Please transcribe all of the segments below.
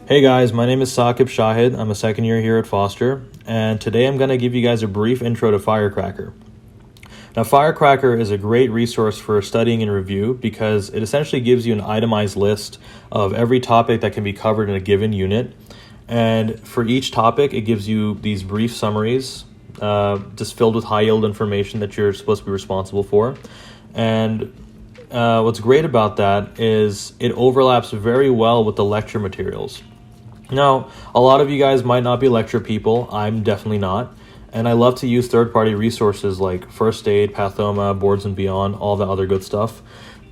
Hey guys, my name is Saqib Shahid. I'm a second year here at Foster, and today I'm going to give you guys a brief intro to Firecracker. Now, Firecracker is a great resource for studying and review because it essentially gives you an itemized list of every topic that can be covered in a given unit. And for each topic, it gives you these brief summaries, just filled with high-yield information that you're supposed to be responsible for. And what's great about that is it overlaps very well with the lecture materials. Now, a lot of you guys might not be lecture people. I'm definitely not. And I love to use third-party resources like First Aid, Pathoma, Boards and Beyond, all the other good stuff.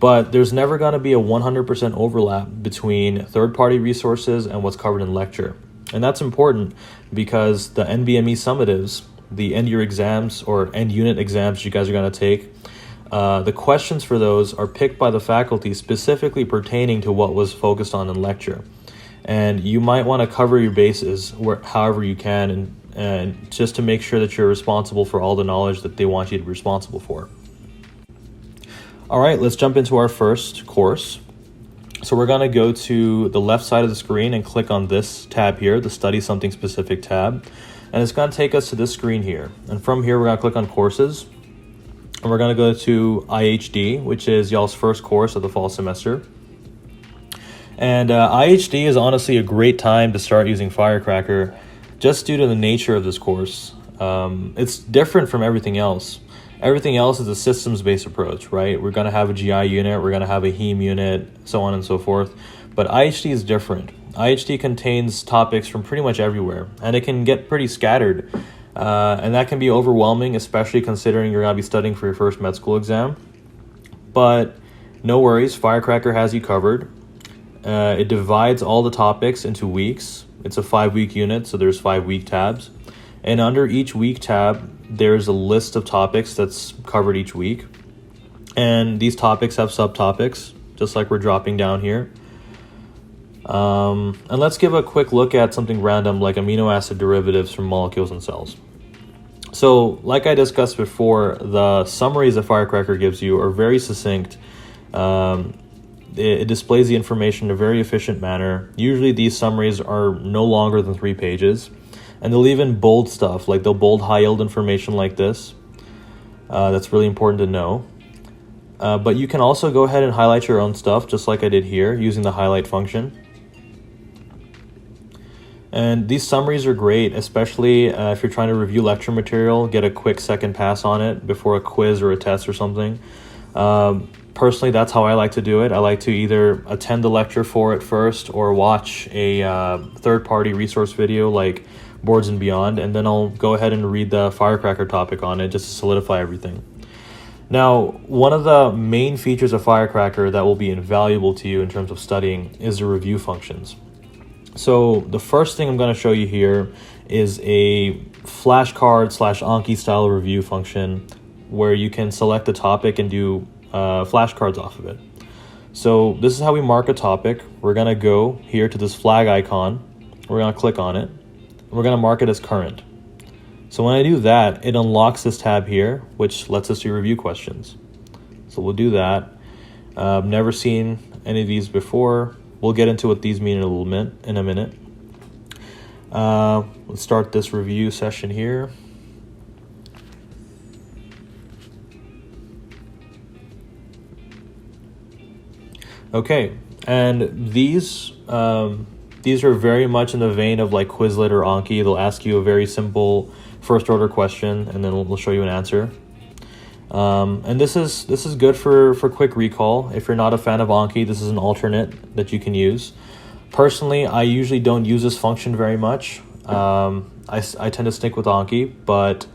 But there's never going to be a 100% overlap between third-party resources and what's covered in lecture. And that's important because the NBME summatives, the end-year exams or end-unit exams you guys are going to take, the questions for those are picked by the faculty specifically pertaining to what was focused on in lecture. And you might want to cover your bases however you can and just to make sure that you're responsible for all the knowledge that they want you to be responsible for. All right, let's jump into our first course. So we're going to go to the left side of the screen and click on this tab here, the Study Something Specific tab. And it's going to take us to this screen here. And from here, we're going to click on Courses. And we're going to go to IHD, which is y'all's first course of the fall semester. And IHD is honestly a great time to start using Firecracker just due to the nature of this course. It's different from everything else. Everything else is a systems-based approach, right? We're going to have a GI unit, we're going to have a heme unit, so on and so forth. But IHD is different. IHD contains topics from pretty much everywhere, and it can get pretty scattered. And that can be overwhelming, especially considering you're going to be studying for your first med school exam. But no worries, Firecracker has you covered. It divides all the topics into weeks. It's a 5-week unit, so there's 5 week tabs. And under each week tab, there's a list of topics that's covered each week. And these topics have subtopics, just like we're dropping down here. And let's give a quick look at something random like amino acid derivatives from molecules and cells. So, like I discussed before, the summaries that Firecracker gives you are very succinct. It displays the information in a very efficient manner. Usually these summaries are no longer than 3 pages. And they'll even bold stuff, like they'll bold high-yield information like this. That's really important to know. But you can also go ahead and highlight your own stuff, just like I did here, using the highlight function. And these summaries are great, especially if you're trying to review lecture material, get a quick second pass on it before a quiz or a test or something. Personally, that's how I like to do it. I like to either attend the lecture for it first or watch a third-party resource video like Boards and Beyond, and then I'll go ahead and read the Firecracker topic on it just to solidify everything. Now, one of the main features of Firecracker that will be invaluable to you in terms of studying is the review functions. So the first thing I'm going to show you here is a flashcard / Anki style review function where you can select the topic and do flashcards off of it. So this is how we mark a topic. We're going to go here to this flag icon. We're going to click on it. We're going to mark it as current. So when I do that, it unlocks this tab here, which lets us do review questions. So we'll do that. I've never seen any of these before. We'll get into what these mean in a minute. Let's start this review session here. Okay, and these are very much in the vein of like Quizlet or Anki. They'll ask you a very simple first order question, and then we'll show you an answer. And this is good for quick recall. If you're not a fan of Anki, this is an alternate that you can use. Personally, I usually don't use this function very much. I tend to stick with Anki, but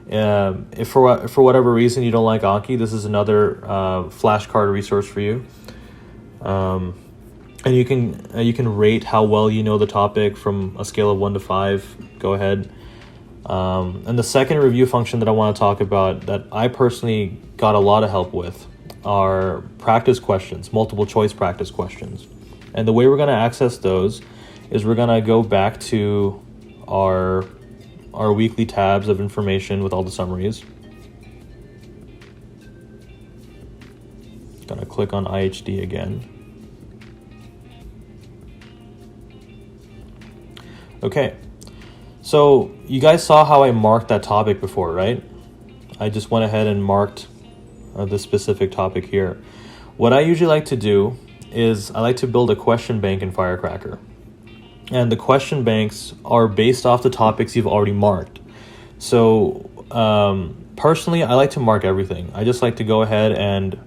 if for whatever reason you don't like Anki, this is another flashcard resource for you. And you can rate how well you know the topic from a scale of 1 to 5. Go ahead. And the second review function that I want to talk about that I personally got a lot of help with are practice questions, multiple choice practice questions. And the way we're going to access those is we're going to go back to our weekly tabs of information with all the summaries. Going to click on IHD again. Okay, so you guys saw how I marked that topic before, right? I just went ahead and marked this specific topic here. What I usually like to do is I like to build a question bank in Firecracker. And the question banks are based off the topics you've already marked. So personally, I like to mark everything. I just like to go ahead and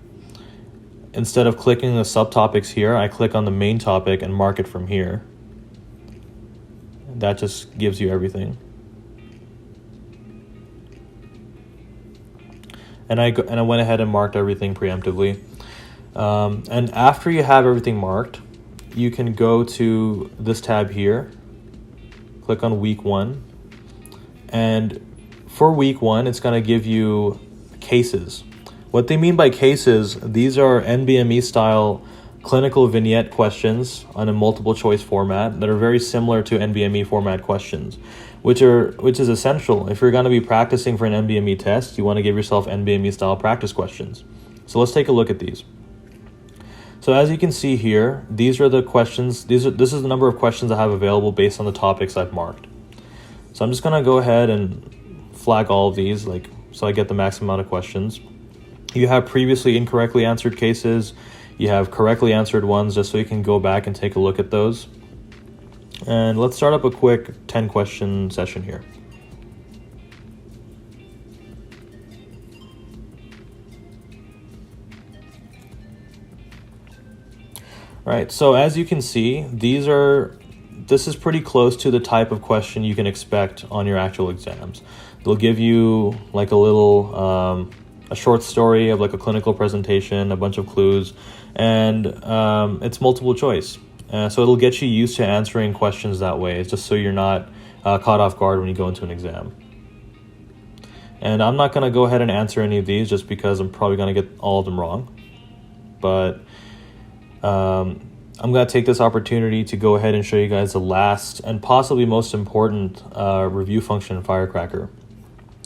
instead of clicking the subtopics here, I click on the main topic and mark it from here. That just gives you everything. And I went ahead and marked everything preemptively. And after you have everything marked, you can go to this tab here, click on week 1, and for week 1, it's going to give you cases. What they mean by cases, these are NBME style clinical vignette questions on a multiple choice format that are very similar to NBME format questions, which is essential. If you're going to be practicing for an NBME test, you want to give yourself NBME style practice questions. So let's take a look at these. So as you can see here, these are the questions. This is the number of questions I have available based on the topics I've marked. So I'm just going to go ahead and flag all of these, so I get the maximum amount of questions. You have previously incorrectly answered cases. You have correctly answered ones, just so you can go back and take a look at those. And let's start up a quick 10 question session here. All right, so as you can see, this is pretty close to the type of question you can expect on your actual exams. They'll give you like a little, a short story of like a clinical presentation, a bunch of clues, and it's multiple choice. So it'll get you used to answering questions that way. It's just so you're not caught off guard when you go into an exam. And I'm not going to go ahead and answer any of these just because I'm probably going to get all of them wrong. But I'm going to take this opportunity to go ahead and show you guys the last and possibly most important review function in Firecracker.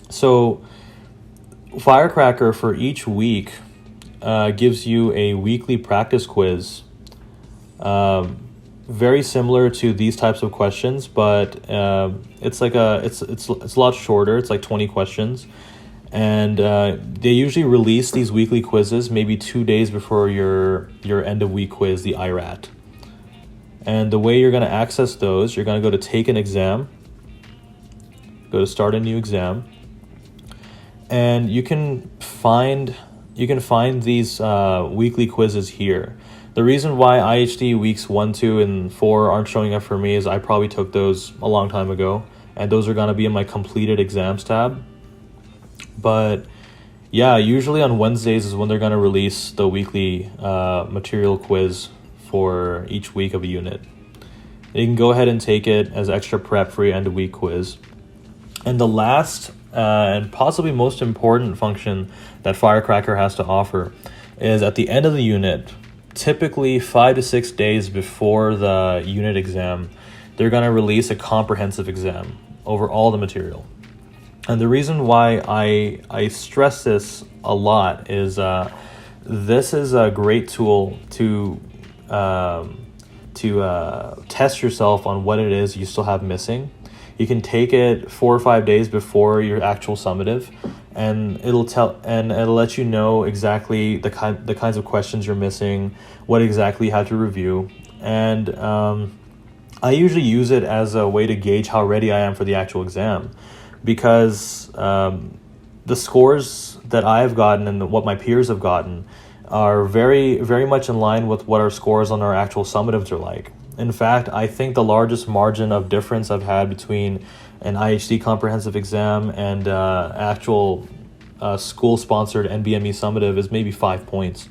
So Firecracker for each week gives you a weekly practice quiz, very similar to these types of questions, but it's a lot shorter. It's like 20 questions, and they usually release these weekly quizzes maybe 2 days before your end of week quiz, the IRAT. And the way you're going to access those, you're going to go to take an exam, go to start a new exam, and you can find these weekly quizzes here. The reason why IHD weeks 1, 2, and 4 aren't showing up for me is I probably took those a long time ago, and those are going to be in my completed exams tab. But yeah, usually on Wednesdays is when they're going to release the weekly material quiz for each week of a unit. You can go ahead and take it as extra prep for your end of week quiz. And the last and possibly most important function that Firecracker has to offer is at the end of the unit, typically 5 to 6 days before the unit exam, they're going to release a comprehensive exam over all the material. And the reason why I stress this a lot is this is a great tool to test yourself on what it is you still have missing. You can take it 4 or 5 days before your actual summative, and it'll let you know exactly the kinds of questions you're missing, what exactly you have to review. And I usually use it as a way to gauge how ready I am for the actual exam, because the scores that I've gotten and what my peers have gotten are very, very much in line with what our scores on our actual summatives are like. In fact, I think the largest margin of difference I've had between an IHD comprehensive exam and actual school-sponsored NBME summative is maybe 5 points.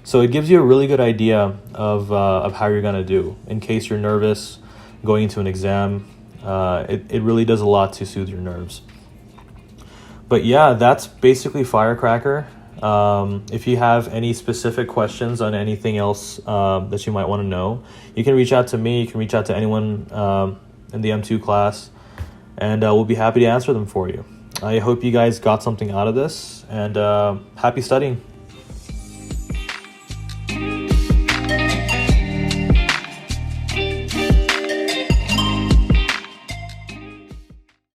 So it gives you a really good idea of how you're going to do in case you're nervous going into an exam. It really does a lot to soothe your nerves. But yeah, that's basically Firecracker. If you have any specific questions on anything else that you might want to know, you can reach out to me. You can reach out to anyone in the M2 class, and we'll be happy to answer them for you. I hope you guys got something out of this, and happy studying.